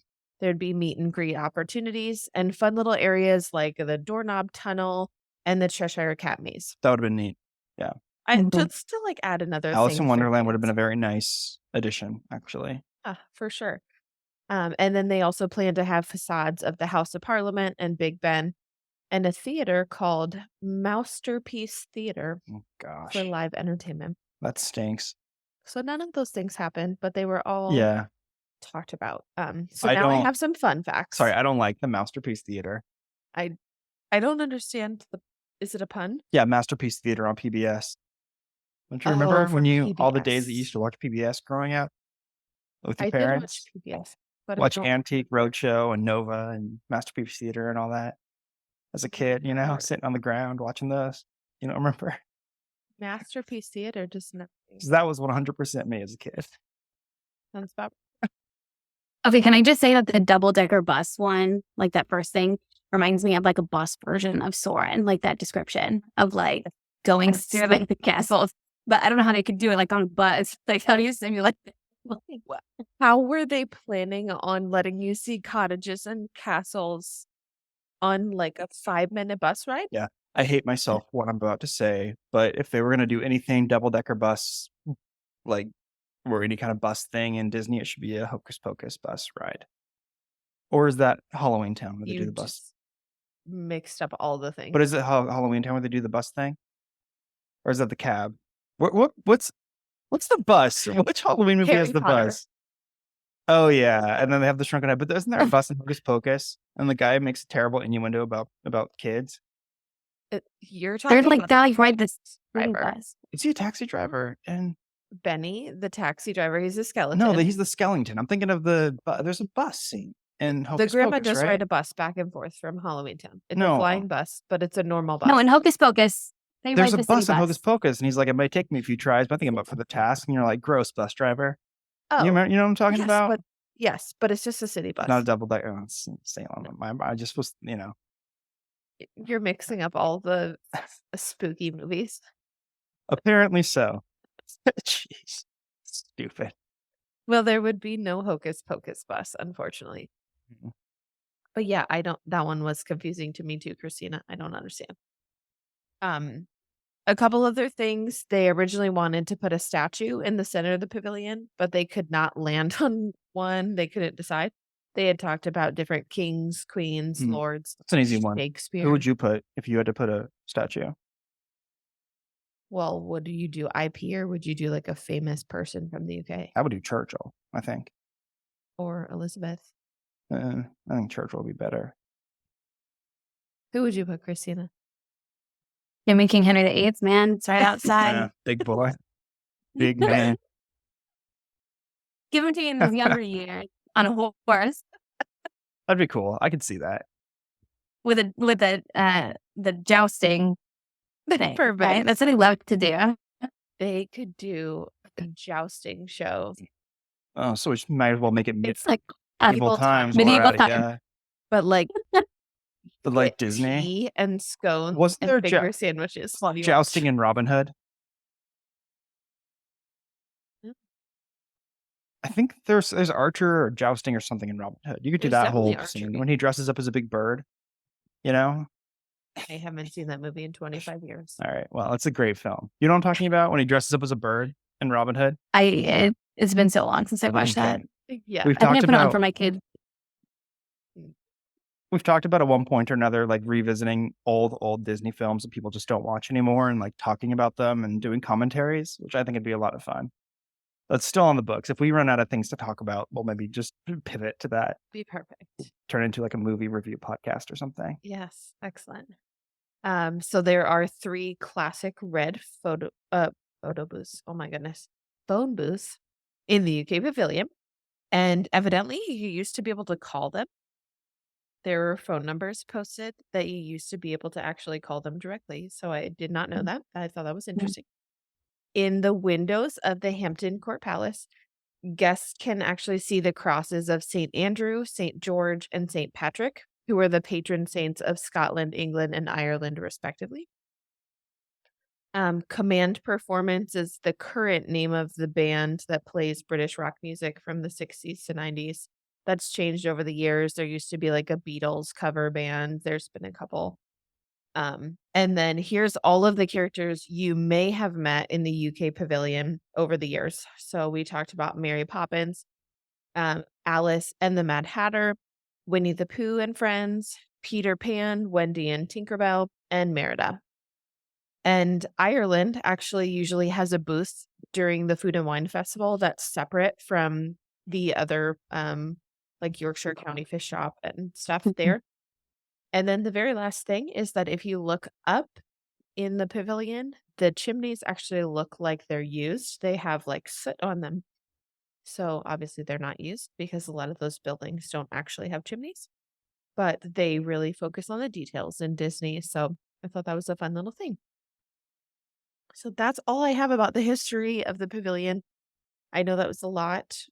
There'd be meet and greet opportunities and fun little areas like the doorknob tunnel and the Cheshire Cat Maze. That would have been neat. Yeah. Just to like add another Alice thing in for Wonderland would have been a kids. very nice addition, actually. For sure. And then they also plan to have facades of the House of Parliament and Big Ben and a theater called Masterpiece Theater Oh, gosh. for live entertainment. That stinks. So none of those things happened, but they were all Yeah. talked about. So I now I don't- have some fun facts. Sorry, I don't like the Masterpiece Theater. I don't understand is it a pun? Yeah, Masterpiece Theater on PBS. Don't you remember for when all the days that you PBS. used to watch PBS growing up with your I did watch parents? PBS, but I Watch don't Antique Roadshow and Nova and Masterpiece Theater and all that as a kid, remember. sitting on the ground watching those. You don't remember? Masterpiece Theater does not 'Cause that was 100% me as a kid. sounds about Okay, can I just say that the double-decker bus one, like that first thing, reminds me of like a bus version of Soarin', like that description of like going Yes. through like the castles. But I don't know how they could do it like on a bus. Like, how do you simulate it? How were they planning on letting you see cottages and castles on like a 5-minute bus ride? Yeah. I hate myself what I'm about to say, but if they were going to do anything double-decker bus, like, or any kind of bus thing in Disney, it should be a Hocus Pocus bus ride. Or is that Halloween Town where they do You the bus? just mixed up all the things. But is it Halloween Town where they do the bus thing? Or is that the cab? What's the bus? Which Halloween movie has Harry the Potter. bus? Oh yeah, and then they have the shrunken head. But isn't there a bus in Hocus Pocus? And the guy makes a terrible innuendo about kids. You're talking There's like about that, like ride this driver. bus. Is he a taxi driver? And Benny, the taxi driver. He's a skeleton. no, he's the skeleton. I'm thinking of there's a bus scene in the Hocus grandma Pocus, just right? ride a bus back and forth from Halloween Town. It's No. a flying bus, but it's a normal bus. No, in Hocus Pocus, they There's ride a the bus city in Hocus Pocus, and he's like, "It might take me a few tries, but I think I'm up for the task." And you're like, "Gross, bus driver." Oh, You know what I'm talking yes, about? but it's just a city bus. Not a double decker. Oh, it's Salem. I just was, You're mixing up all the spooky movies. apparently so. Jeez, stupid. Well, there would be no Hocus Pocus bus, unfortunately. Mhm. But yeah, that one was confusing to me too, Christina. I don't understand. A couple other things. They originally wanted to put a statue in the center of the pavilion, but they could not land on one. They couldn't decide. They had talked about different kings, queens, lords. That's an easy one. Shakespeare. Who would you put if you had to put a statue? Well, would you do IP or would you do like a famous person from the UK I would do Churchill, I think. or Elizabeth? I think Churchill would be better. Who would you put, Christina? Give me King Henry VIII, man. It's right outside. Yeah, big boy. Big man. Give him to you in his younger years on a horse That'd be cool. I could see that. with the jousting thing. Perfect. Right? That's what he loved to do. They could do a jousting show, Oh, so we might as well make it It's like medieval times. while we're medieval at it, time. yeah. but like But like with Disney. tea and scones Wasn't there and finger sandwiches. What do you want? Jousting in Robin Hood. Yeah. I think there's archer or jousting or something in Robin Hood. You could do There's that whole definitely scene archery. when he dresses up as a big bird. You know? I haven't seen that movie in 25 years. All right. Well, it's a great film. You know what I'm talking about when he dresses up as a bird in Robin Hood? It's been so long since I watched Okay. that. Yeah. We've I think I talked put it on about for my kids. we've talked about at one point or another, like revisiting old Disney films that people just don't watch anymore and like talking about them and doing commentaries, which I think would be a lot of fun. That's still on the books. If we run out of things to talk about, we'll maybe just pivot to that, Be perfect. turn into like a movie review podcast or something. Yes. Excellent. So there are 3 classic red photo booths. Oh my goodness. Phone booths in the UK Pavilion. And evidently you used to be able to call them. There were phone numbers posted that you used to be able to actually call them directly. So I did not know that. I thought that was interesting. In the windows of the Hampton Court Palace, guests can actually see the crosses of St. Andrew, St. George, and St. Patrick, who are the patron saints of Scotland, England, and Ireland, respectively. Command Performance is the current name of the band that plays British rock music from the 60s to 90s. That's changed over the years. There used to be like a Beatles cover band. There's been a couple. And then here's all of the characters you may have met in the UK Pavilion over the years. So we talked about Mary Poppins, Alice and the Mad Hatter, Winnie the Pooh and Friends, Peter Pan, Wendy and Tinkerbell, and Merida. And Ireland actually usually has a booth during the Food and Wine Festival that's separate from the other, like Yorkshire County Fish Shop and stuff there. And then the very last thing is that if you look up in the pavilion, the chimneys actually look like they're used. They have like soot on them. So obviously they're not used because a lot of those buildings don't actually have chimneys, but they really focus on the details in Disney. So I thought that was a fun little thing. So that's all I have about the history of the pavilion. I know that was a lot.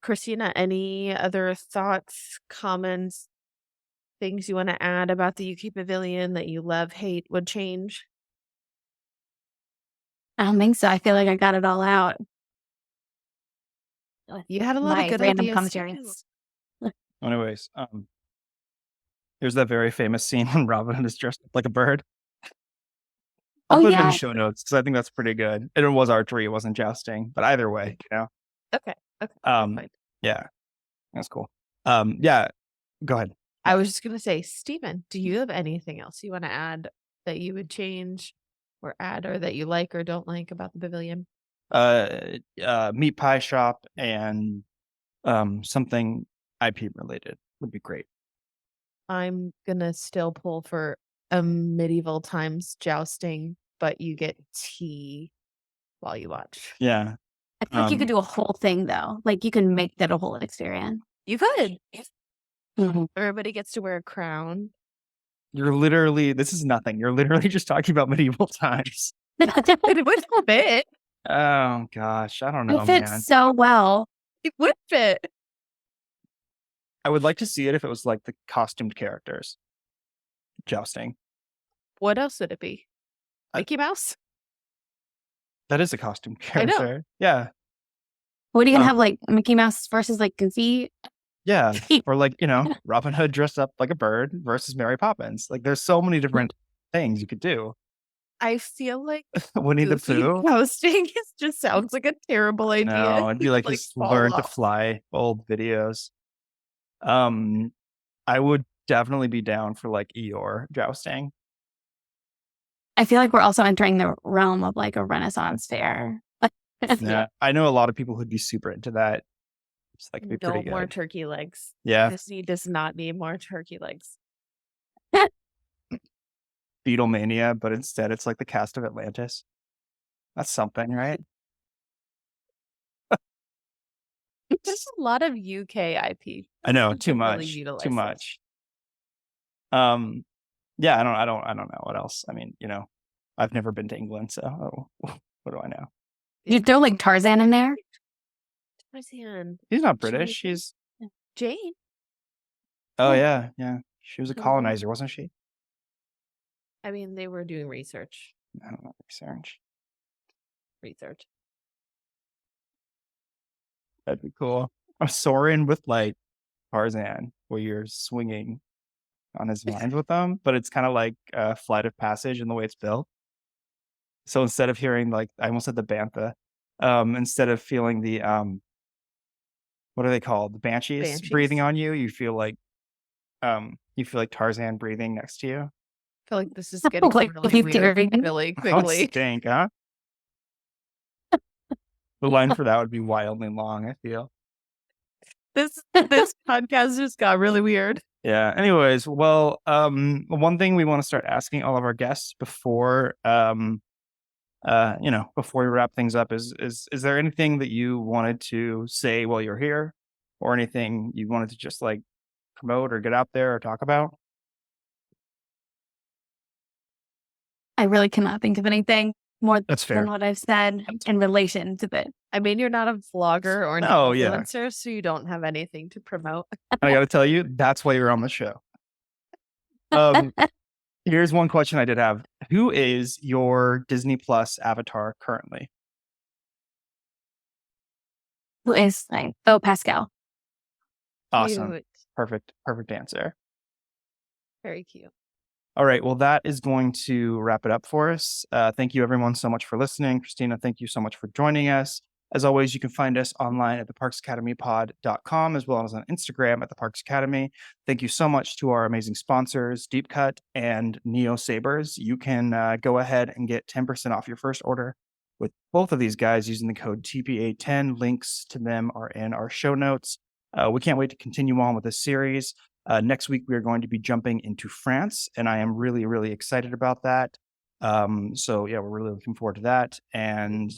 Christina, any other thoughts, comments, things you want to add about the UK Pavilion that you love, hate, would change? I don't think so. I feel like I got it all out. You had a lot of My good random ideas commentary. too. Anyways, there's that very famous scene when Robin Hood is dressed up like a bird. I'll put it in the show notes because I think that's pretty good. And it was archery, it wasn't jousting, but either way, you know. Okay. Fine. Yeah, that's cool. Yeah, go ahead. I was just gonna say, Stephen, do you have anything else you want to add that you would change or add, or that you like or don't like about the pavilion? Meat pie shop and something IP related would be great. I'm gonna still pull for a medieval times jousting, but you get tea while you watch. Yeah. I feel like you could do a whole thing though. Like you can make that a whole experience. You could. Mhm. Everybody gets to wear a crown. You're literally, this is nothing. You're literally just talking about medieval times. It would fit. Oh gosh, I don't know, It fits man. so well. It would fit. I would like to see it if it was like the costumed characters jousting. What else would it be? Mickey Mouse? That is a costumed I know. character. Yeah. What are you gonna have, like Mickey Mouse versus like Goofy? Yeah. Or like, you know, Robin Hood dressed up like a bird versus Mary Poppins. Like there's so many different things you could do. I feel like Winnie the Goofy Pooh. jousting just sounds like a terrible idea. No, it'd be like his fall learn to off. fly old videos. I would definitely be down for like Eeyore jousting. I feel like we're also entering the realm of like a Renaissance fair. Yeah. I know a lot of people who'd be super into that. It's like be No pretty more good. turkey legs. Yeah. Disney does not need more turkey legs. Beatlemania, but instead it's like the cast of Atlantis. That's something, right? There's a lot of UK IP. I know, People too should really much. utilize Too this. much. Yeah, I don't know what else. I mean, you know, I've never been to England, so what do I know? You throw like Tarzan in there? Tarzan. He's not British. She's Jane. oh Yeah. yeah. She was a Cool. colonizer, wasn't she? I mean, they were doing research. I don't know, research. That'd be cool. I'm soaring with like Tarzan, where you're swinging on his vines with them, but it's kind of like a flight of passage in the way it's built. So instead of hearing like I almost said the bantha, instead of feeling the what are they called? The banshees breathing on you, you feel like Tarzan breathing next to you. I feel like this is getting Like really Keith weird David. really That quickly. would stink, huh? The line for that would be wildly long, I feel. This podcast just got really weird. Yeah. Anyways, well, one thing we want to start asking all of our guests before before we wrap things up is there anything that you wanted to say while you're here, or anything you wanted to just like promote or get out there or talk about? I really cannot think of anything more That's fair. than what I've said in relation to this. I mean, you're not a vlogger or an No, yeah. influencer, so you don't have anything to promote. I got to tell you, that's why you're on the show. Here's one question I did have. Who is your Disney Plus avatar currently? Who is like Pascal. Awesome. Cute. Perfect answer. Very cute. All right. Well, that is going to wrap it up for us. Thank you, everyone, so much for listening. Christina, thank you so much for joining us. As always, you can find us online at theparksacademypod.com as well as on Instagram at the Parks Academy. Thank you so much to our amazing sponsors, Deep Cut and Neo Sabers. You can go ahead and get 10% off your first order with both of these guys using the code TPA10. Links to them are in our show notes. We can't wait to continue on with this series. Next week, we are going to be jumping into France, and I am really, really excited about that. So yeah, we're really looking forward to that. And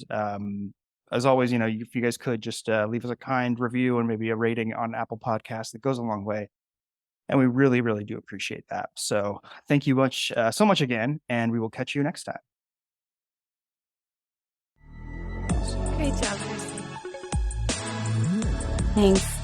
as always, if you guys could just leave us a kind review and maybe a rating on Apple Podcasts, that goes a long way. And we really, really do appreciate that. So thank you so much again, and we will catch you next time. Great job, Christy. Thanks.